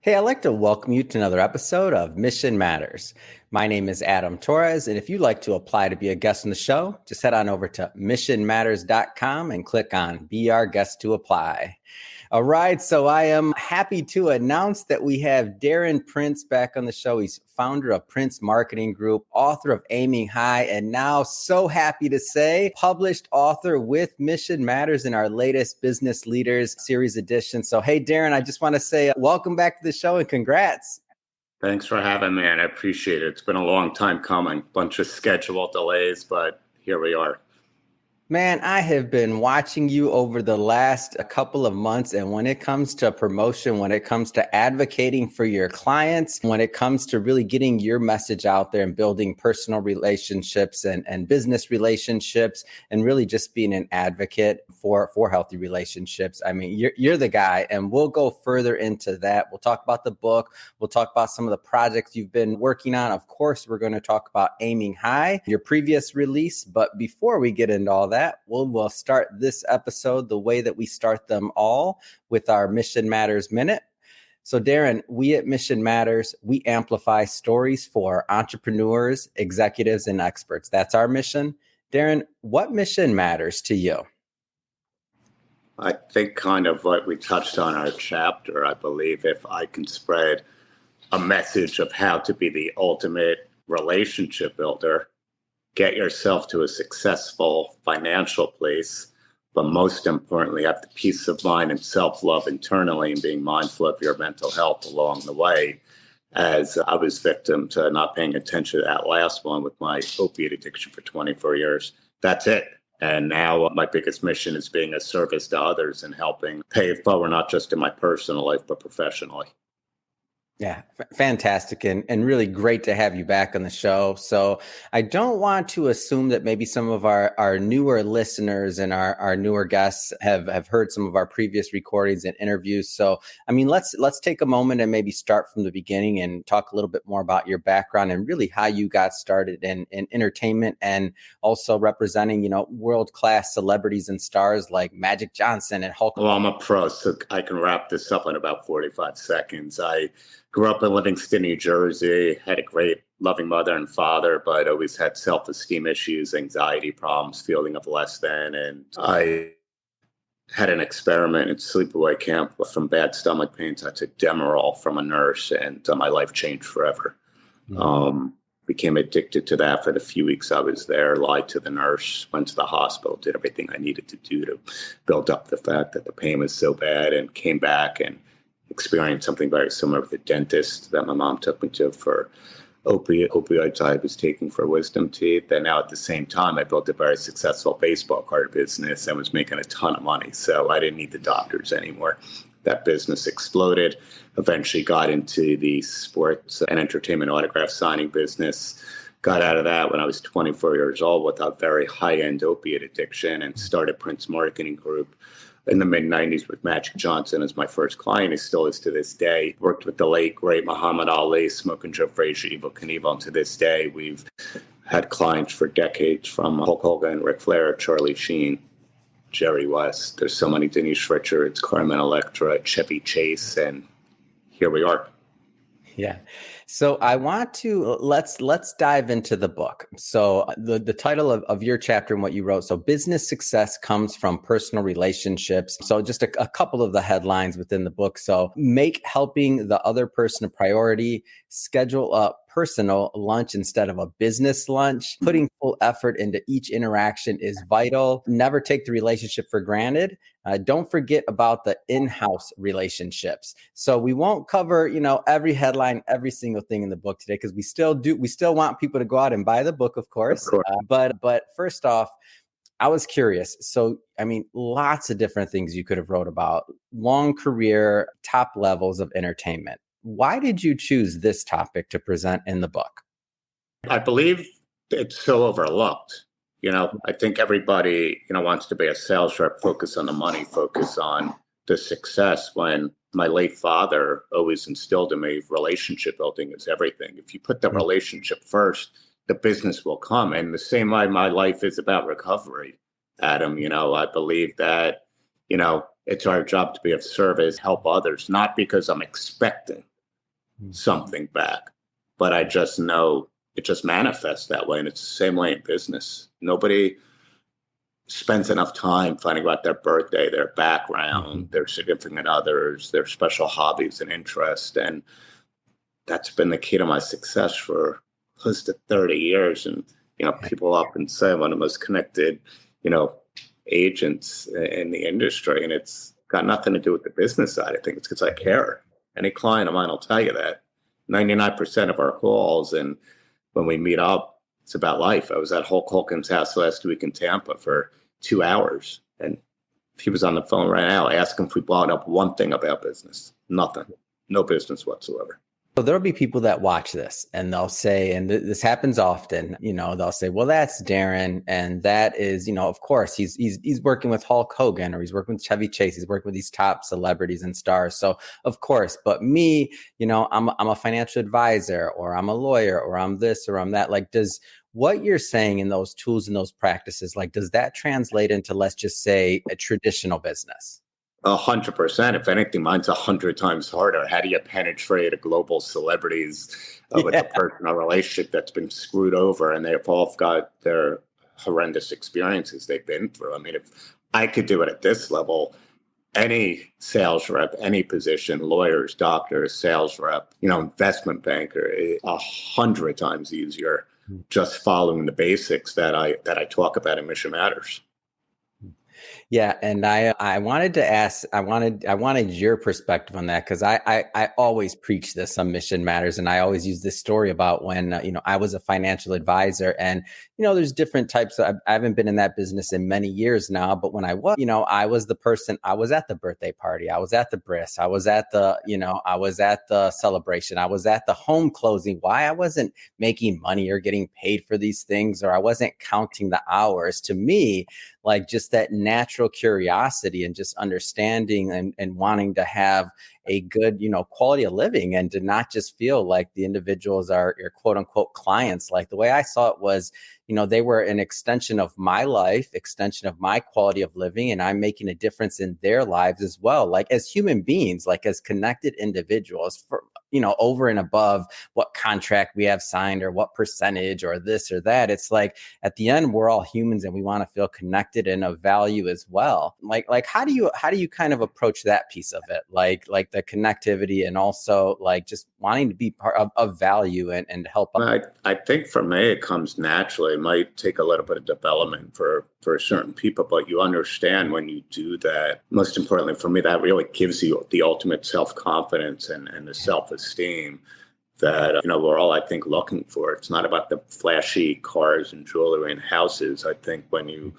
Hey, I'd like to welcome you to another episode of Mission Matters. My name is Adam Torres, and if you'd like to apply to be a guest on the show, just head on over to missionmatters.com and click on Be Our Guest to Apply. All right, so I am happy to announce that we have Darren Prince back on the show. He's founder of Prince Marketing Group, author of Aiming High, and now so happy to say published author with Mission Matters in our latest Business Leaders Series edition. So, hey, Darren, I just want to say welcome back to the show and congrats. Thanks for having me, and I appreciate it. It's been a long time coming, bunch of schedule delays, but here we are. Man, I have been watching you over the last couple of months. And when it comes to promotion, when it comes to advocating for your clients, when it comes to really getting your message out there and building personal relationships and business relationships, and really just being an advocate for healthy relationships. I mean, you're the guy, and we'll go further into that. We'll talk about the book. We'll talk about some of the projects you've been working on. Of course, we're going to talk about Aiming High, your previous release. But before we get into all that, we'll start this episode the way that we start them all, with our Mission Matters Minute. So Darren, we at Mission Matters, we amplify stories for entrepreneurs, executives, and experts. That's our mission. Darren, what mission matters to you? I think kind of what we touched on our chapter. I believe if I can spread a message of how to be the ultimate relationship builder, get yourself to a successful financial place, but most importantly, have the peace of mind and self-love internally and being mindful of your mental health along the way. As I was victim to not paying attention to that last one with my opiate addiction for 24 years. That's it. And now my biggest mission is being a service to others and helping pay it forward, not just in my personal life, but professionally. Yeah, fantastic. And really great to have you back on the show. So I don't want to assume that maybe some of our newer listeners and our newer guests have heard some of our previous recordings and interviews. So, I mean, let's take a moment and maybe start from the beginning and talk a little bit more about your background and really how you got started in entertainment, and also representing, world-class celebrities and stars like Magic Johnson and Hulk. Well, I'm a pro, so I can wrap this up in about 45 seconds. I grew up in Livingston, New Jersey, had a great loving mother and father, but always had self-esteem issues, anxiety problems, feeling of less than. And I had an experiment at sleepaway camp from bad stomach pains. I took Demerol from a nurse, and my life changed forever. Became addicted to that for the few weeks I was there, lied to the nurse, went to the hospital, did everything I needed to do to build up the fact that the pain was so bad, and came back and experienced something very similar with the dentist that my mom took me to for opioids I was taking for wisdom teeth. And now at the same time, I built a very successful baseball card business and was making a ton of money. So I didn't need the doctors anymore. That business exploded, eventually got into the sports and entertainment autograph signing business. Got out of that when I was 24 years old with a very high-end opiate addiction, and started Prince Marketing Group in the mid-90s with Magic Johnson as my first client. He still is to this day. Worked with the late, great Muhammad Ali, Smoking Joe Frazier, Evel Knievel, and to this day, we've had clients for decades from Hulk Hogan, Ric Flair, Charlie Sheen, Jerry West. There's so many, Denise Richards, Carmen Electra, Chevy Chase, and here we are. Yeah. So I want to let's dive into the book. So the title of your chapter and what you wrote. So business success comes from personal relationships. So just a couple of the headlines within the book. So make helping the other person a priority. Schedule a personal lunch instead of a business lunch. Putting full effort into each interaction is vital. Never take the relationship for granted. Don't forget about the in-house relationships. So we won't cover, every headline, every single thing in the book today, because we still want people to go out and buy the book, of course. But first off, I was curious. So, I mean, lots of different things you could have wrote about. Long career, top levels of entertainment. Why did you choose this topic to present in the book? I believe it's so overlooked. I think everybody, wants to be a sales rep, focus on the money, focus on the success, when my late father always instilled in me relationship building is everything. If you put the relationship first, the business will come. And the same way my life is about recovery, Adam. I believe that, it's our job to be of service, help others, not because I'm expecting something back. But I just know it just manifests that way. And it's the same way in business. Nobody spends enough time finding out their birthday, their background, their significant others, their special hobbies and interests. And that's been the key to my success for close to 30 years. And, people often say I'm one of the most connected, agents in the industry. And it's got nothing to do with the business side. I think it's because I care. Any client of mine will tell you that 99% of our calls and when we meet up, it's about life. I was at Hulk Hogan's house last week in Tampa for 2 hours. And if he was on the phone right now, ask him if we brought up one thing about business. Nothing. No business whatsoever. So there'll be people that watch this and they'll say, and this happens often, they'll say, well, that's Darren. And that is, of course, he's working with Hulk Hogan, or he's working with Chevy Chase. He's working with these top celebrities and stars. So of course, but me, I'm a financial advisor, or I'm a lawyer, or I'm this, or I'm that. Like, does what you're saying in those tools and those practices, like, does that translate into, let's just say, a traditional business? 100%. If anything, mine's 100 times harder. How do you penetrate a global celebrities with a personal relationship that's been screwed over, and they've all got their horrendous experiences they've been through? I mean, if I could do it at this level, any sales rep, any position, lawyers, doctors, sales rep, investment banker, 100 times easier just following the basics that I talk about in Mission Matters. Yeah. And I wanted to ask, I wanted your perspective on that, because I always preach this on Mission Matters. And I always use this story about when, I was a financial advisor, and, there's different types of, I haven't been in that business in many years now, but when I was, I was the person, I was at the birthday party, I was at the bris, I was at the, I was at the celebration, I was at the home closing. Why I wasn't making money or getting paid for these things, or I wasn't counting the hours, to me, like, just that natural curiosity and just understanding and wanting to have a good, quality of living, and to not just feel like the individuals are your quote unquote clients. Like, the way I saw it was, they were an extension of my life, extension of my quality of living, and I'm making a difference in their lives as well. Like, as human beings, like as connected individuals, for, over and above what contract we have signed or what percentage or this or that. It's like, at the end, we're all humans and we want to feel connected and of value as well. Like how do you kind of approach that piece of it? Like the connectivity, and also like just wanting to be part of value and help. I think for me, it comes naturally. It might take a little bit of development for certain people, but you understand when you do that. Most importantly for me, that really gives you the ultimate self-confidence and the self-esteem that we're all, I think, looking for. It's not about the flashy cars and jewelry and houses. I think when you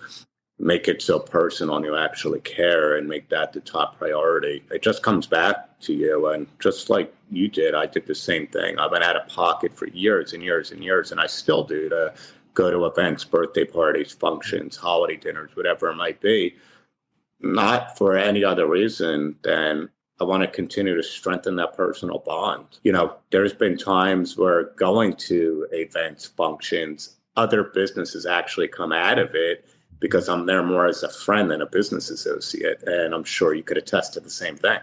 make it so personal and you actually care and make that the top priority, it just comes back to you. And just like you did, I did the same thing. I've been out of pocket for years and years and years, and I still do, to go to events, birthday parties, functions, holiday dinners, whatever it might be, not for any other reason than I want to continue to strengthen that personal bond. There's been times where going to events, functions, other businesses actually come out of it because I'm there more as a friend than a business associate. And I'm sure you could attest to the same thing.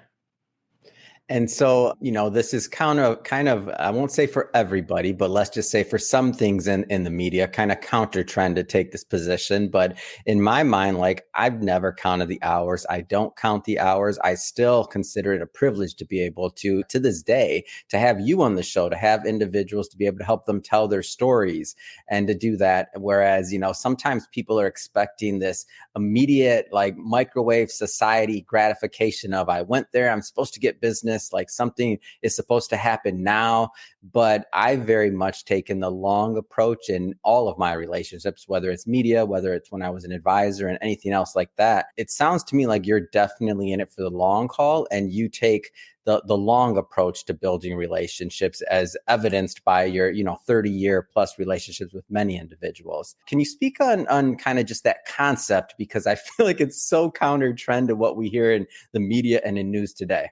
And so, this is kind of, I won't say for everybody, but let's just say for some things in the media, kind of counter trend to take this position. But in my mind, like, I've never counted the hours. I don't count the hours. I still consider it a privilege to be able to this day, to have you on the show, to have individuals, to be able to help them tell their stories and to do that. Whereas, sometimes people are expecting this immediate, like, microwave society gratification of, I went there, I'm supposed to get business, like something is supposed to happen now. But I've very much taken the long approach in all of my relationships, whether it's media, whether it's when I was an advisor and anything else like that. It sounds to me like you're definitely in it for the long haul, and you take the long approach to building relationships, as evidenced by your 30-year plus relationships with many individuals. Can you speak on kind of just that concept? Because I feel like it's so counter trend to what we hear in the media and in news today.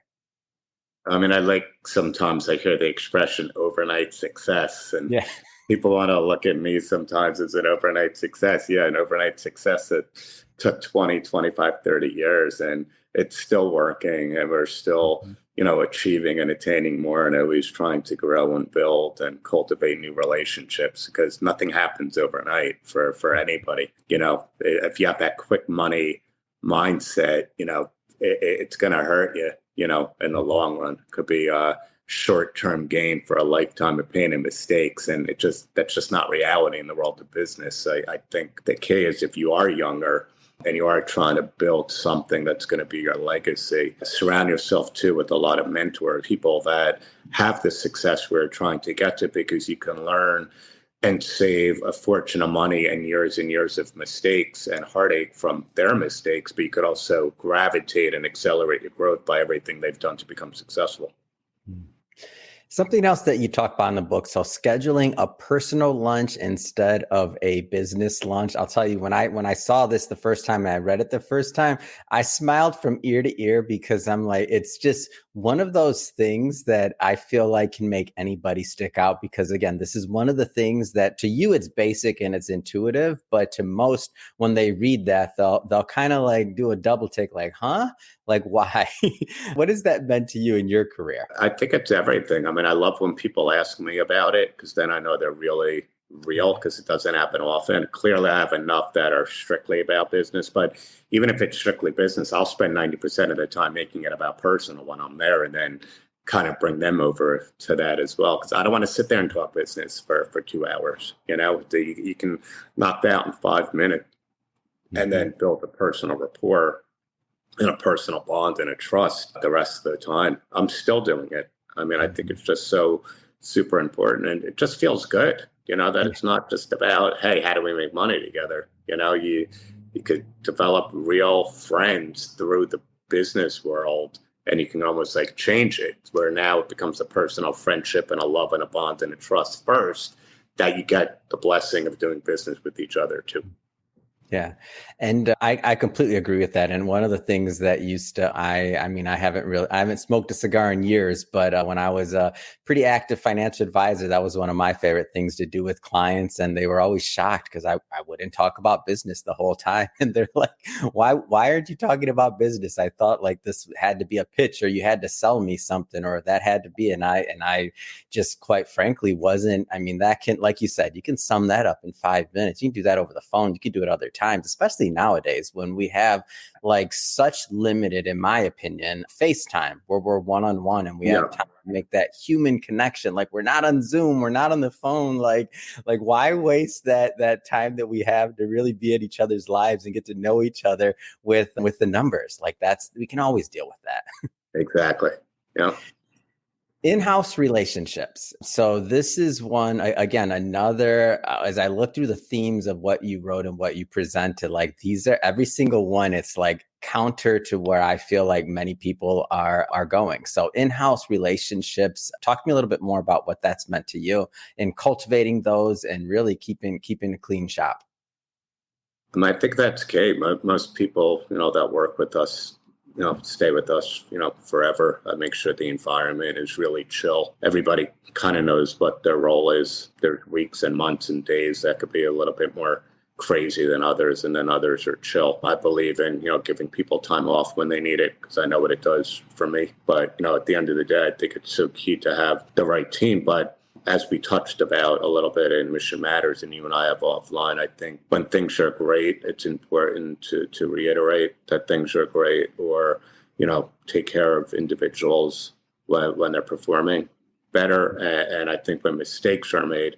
I mean, sometimes I hear the expression overnight success, and yeah. People want to look at me sometimes as an overnight success. Yeah, an overnight success that took 20, 25, 30 years, and it's still working, and we're still achieving and attaining more and always trying to grow and build and cultivate new relationships because nothing happens overnight for anybody. If you have that quick money mindset, it's going to hurt you, in the long run. Could be a short-term gain for a lifetime of pain and mistakes. And that's just not reality in the world of business. I think the key is if you are younger and you are trying to build something that's going to be your legacy, surround yourself too with a lot of mentors, people that have the success we're trying to get to, because you can learn and save a fortune of money and years of mistakes and heartache from their mistakes, but you could also gravitate and accelerate your growth by everything they've done to become successful. Something else that you talk about in the book, so scheduling a personal lunch instead of a business lunch. I'll tell you, when I saw this the first time and I read it the first time, I smiled from ear to ear because I'm like, it's just one of those things that I feel like can make anybody stick out, because again, this is one of the things that to you it's basic and it's intuitive, but to most, when they read that, they'll kind of like do a double take, like, huh? Like, why? What has that meant to you in your career? I think it's everything. I mean, I love when people ask me about it because then I know they're really real, because it doesn't happen often. Clearly, I have enough that are strictly about business, but even if it's strictly business, I'll spend 90% of the time making it about personal when I'm there, and then kind of bring them over to that as well. Because I don't want to sit there and talk business for 2 hours. You can knock that out in 5 minutes and then build a personal rapport and a personal bond and a trust the rest of the time. I'm still doing it. I mean, I think it's just so super important, and it just feels good, that it's not just about, hey, how do we make money together? You could develop real friends through the business world, and you can almost like change it where now it becomes a personal friendship and a love and a bond and a trust first, that you get the blessing of doing business with each other too. Yeah. And I completely agree with that. And one of the things that I mean, I haven't smoked a cigar in years, but when I was a pretty active financial advisor, that was one of my favorite things to do with clients. And they were always shocked because I wouldn't talk about business the whole time. And they're like, why aren't you talking about business? I thought like this had to be a pitch, or you had to sell me something, or that had to be. And I just quite frankly wasn't. I mean, that can, like you said, you can sum that up in 5 minutes. You can do that over the phone. You can do it other times, especially nowadays when we have like such limited, in my opinion, FaceTime where we're one-on-one and we have time to make that human connection. Like we're not on Zoom, we're not on the phone. Like why waste that time that we have to really be in each other's lives and get to know each other with the numbers? Like we can always deal with that. Exactly. Yeah. In-house relationships. So this is one, again, another, as I look through the themes of what you wrote and what you presented, like these are every single one, it's like counter to where I feel like many people are going. So in-house relationships, talk to me a little bit more about what that's meant to you in cultivating those and really keeping a clean shop. And I think that's key. Most people, that work with us, stay with us, forever. I make sure the environment is really chill. Everybody kind of knows what their role is. There's weeks and months and days that could be a little bit more crazy than others, and then others are chill. I believe in, giving people time off when they need it, because I know what it does for me. But, at the end of the day, I think it's so key to have the right team. But as we touched about a little bit in Mission Matters, and you and I have offline, I think when things are great, it's important to reiterate that things are great, or, take care of individuals when they're performing better. And I think when mistakes are made,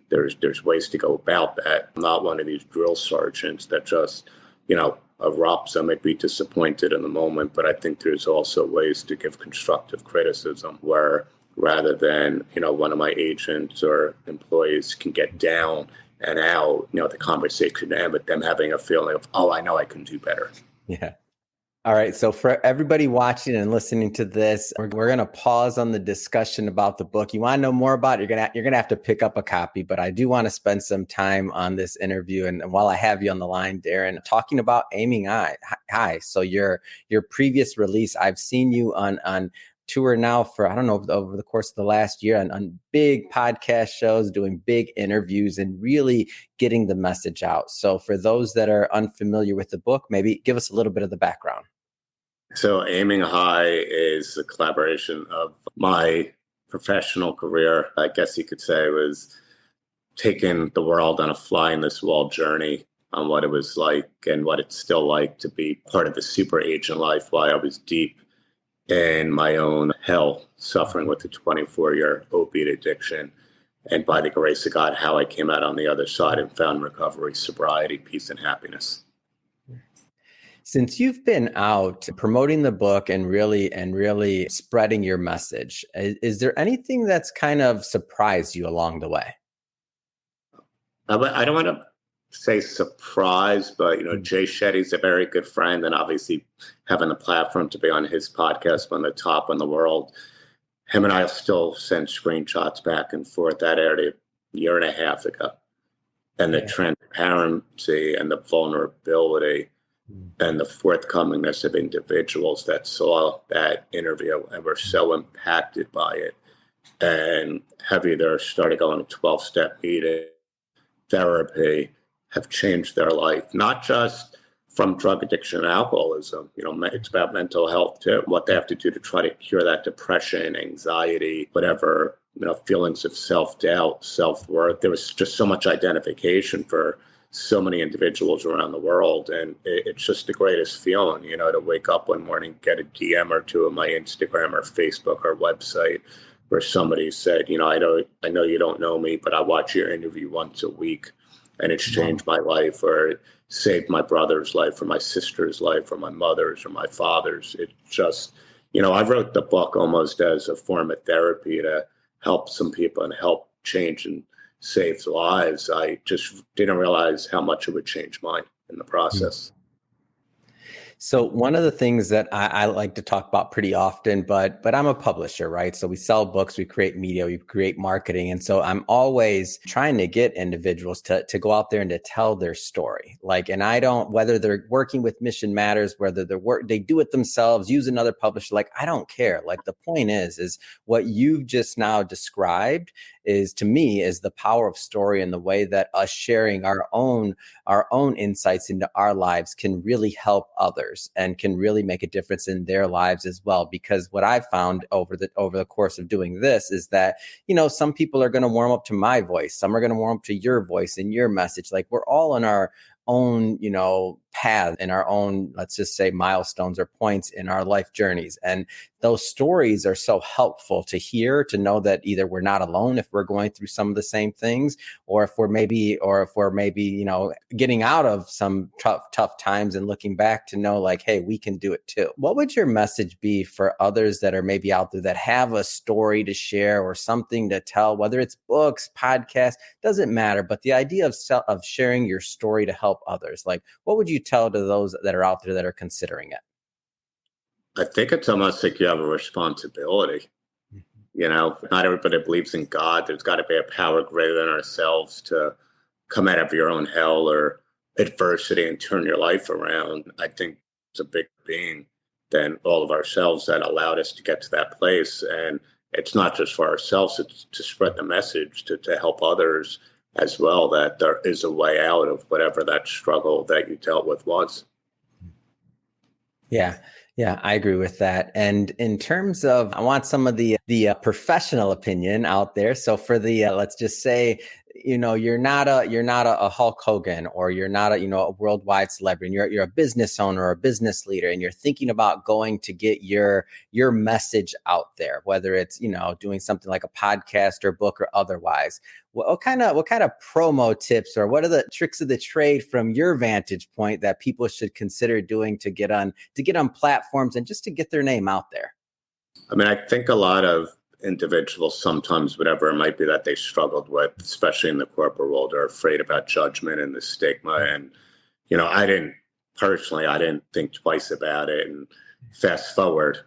there's ways to go about that. I'm not one of these drill sergeants that just, erupts. I might be disappointed in the moment, but I think there's also ways to give constructive criticism where, rather than, one of my agents or employees can get down and out, the conversation could end with them having a feeling of, oh, I know I can do better. Yeah. All right. So for everybody watching and listening to this, we're going to pause on the discussion about the book. You want to know more about it, you're going to have to pick up a copy, but I do want to spend some time on this interview. And while I have you on the line, Darren, talking about Aiming High. So your previous release, I've seen you on tour now for, I don't know, over the course of the last year on big podcast shows, doing big interviews and really getting the message out. So for those that are unfamiliar with the book, maybe give us a little bit of the background. So Aiming High is a collaboration of my professional career. I guess you could say was taking the world on a fly in this wall journey on what it was like and what it's still like to be part of the super agent life while I was deep in my own hell, suffering with a 24-year opiate addiction. And by the grace of God, how I came out on the other side and found recovery, sobriety, peace, and happiness. Since you've been out promoting the book and really spreading your message, is there anything that's kind of surprised you along the way? I don't want to say surprised, but Jay Shetty's a very good friend, and obviously having the platform to be on his podcast, on the top in the world. Him and I still send screenshots back and forth. That aired a year and a half ago, and the transparency and the vulnerability and the forthcomingness of individuals that saw that interview and were so impacted by it, and have either started going to 12-step meeting, therapy, have changed their life, not just from drug addiction and alcoholism. It's about mental health too, what they have to do to try to cure that depression, anxiety, whatever, feelings of self-doubt, self-worth. There was just so much identification for so many individuals around the world. And it's just the greatest feeling, to wake up one morning, get a DM or two on my Instagram or Facebook or website where somebody said, I know you don't know me, but I watch your interview once a week and it's changed my life, or it saved my brother's life or my sister's life or my mother's or my father's. It just, I wrote the book almost as a form of therapy to help some people and help change and save lives. I just didn't realize how much it would change mine in the process. So one of the things that I like to talk about pretty often, but I'm a publisher, right? So we sell books, we create media, we create marketing. And so I'm always trying to get individuals to go out there and to tell their story. And I don't, whether they're working with Mission Matters, whether they do it themselves, use another publisher, I don't care. The point is what you've just now described is, to me, is the power of story, and the way that us sharing our own insights into our lives can really help others and can really make a difference in their lives as well. Because what I've found over the course of doing this is that, some people are going to warm up to my voice. Some are going to warm up to your voice and your message. We're all in our own, path, in our own, let's just say, milestones or points in our life journeys. And those stories are so helpful to hear, to know that either we're not alone if we're going through some of the same things, or if we're maybe, getting out of some tough times and looking back to know hey, we can do it too. What would your message be for others that are maybe out there that have a story to share or something to tell, whether it's books, podcasts, doesn't matter, but the idea of sharing your story to help others? What would you tell to those that are out there that are considering it? I think it's almost like you have a responsibility. Not everybody believes in God. There's got to be a power greater than ourselves to come out of your own hell or adversity and turn your life around. I think it's a big being than all of ourselves that allowed us to get to that place. And it's not just for ourselves, it's to spread the message, to help others as well, that there is a way out of whatever that struggle that you dealt with was. Yeah, I agree with that. And in terms of, I want some of the professional opinion out there. So for the let's just say, you're not a Hulk Hogan, or you're not a worldwide celebrity. And you're a business owner or a business leader, and you're thinking about going to get your message out there, whether it's doing something like a podcast or book or otherwise. What kind of promo tips, or what are the tricks of the trade from your vantage point that people should consider doing to get on platforms and just to get their name out there? I think a lot of individuals sometimes, whatever it might be that they struggled with, especially in the corporate world, are afraid about judgment and the stigma. And, I didn't think twice about it. And fast forward,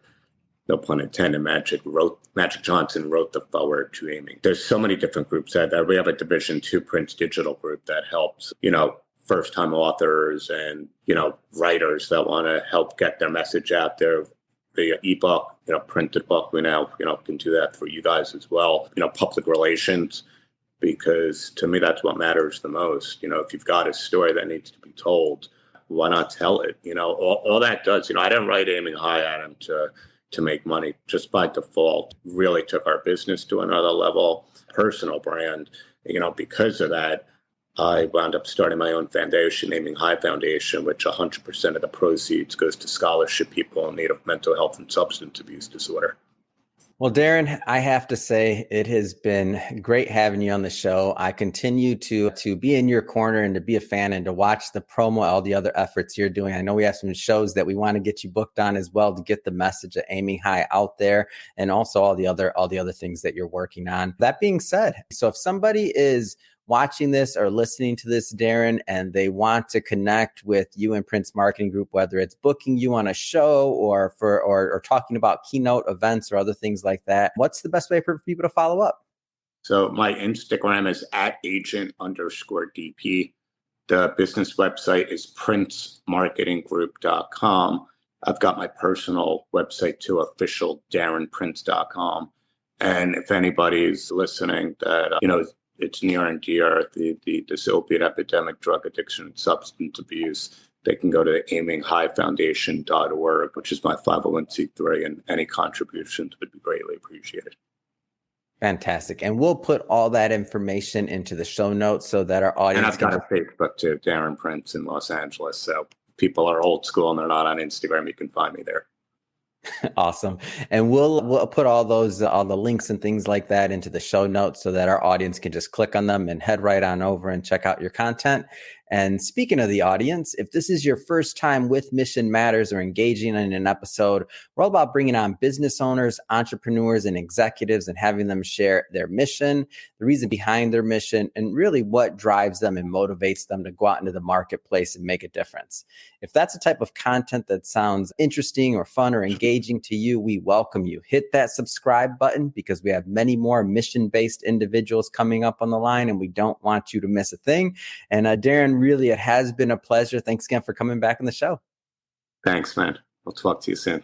no pun intended, Magic Johnson wrote the foreword to Aiming. There's so many different groups that we have a Division II Prince Digital group that helps, first-time authors and, writers that want to help get their message out there. The ebook, printed book, we now, can do that for you guys as well. Public relations, because to me, that's what matters the most. If you've got a story that needs to be told, why not tell it? All that does, I didn't write Aiming High, Adam, to make money. Just by default, really took our business to another level, personal brand. Because of that, I wound up starting my own foundation, Aiming High Foundation, which 100% of the proceeds goes to scholarship people in need of mental health and substance abuse disorder. Well, Darren, I have to say it has been great having you on the show. I continue to be in your corner and to be a fan and to watch the promo, all the other efforts you're doing. I know we have some shows that we want to get you booked on as well to get the message of Aiming High out there, and also all the other things that you're working on. That being said, so if somebody is watching this or listening to this, Darren, and they want to connect with you and Prince Marketing Group, whether it's booking you on a show or talking about keynote events or other things like that, what's the best way for people to follow up? So my Instagram is @agent_DP. The business website is princemarketinggroup.com. I've got my personal website too, officialdarrenprince.com. And if anybody's listening that, it's near and dear, this opiate epidemic, drug addiction, and substance abuse, they can go to aiminghighfoundation.org, which is my 501c3, and any contributions would be greatly appreciated. Fantastic. And we'll put all that information into the show notes so that our audience And I've got a Facebook too, Darren Prince in Los Angeles. So if people are old school and they're not on Instagram, you can find me there. Awesome. And we'll put all the links and things like that into the show notes so that our audience can just click on them and head right on over and check out your content. And speaking of the audience, if this is your first time with Mission Matters or engaging in an episode, we're all about bringing on business owners, entrepreneurs, and executives and having them share their mission, the reason behind their mission, and really what drives them and motivates them to go out into the marketplace and make a difference. If that's the type of content that sounds interesting or fun or engaging to you, we welcome you. Hit that subscribe button because we have many more mission-based individuals coming up on the line and we don't want you to miss a thing. And Darren, really, it has been a pleasure. Thanks again for coming back on the show. Thanks, man. We'll talk to you soon.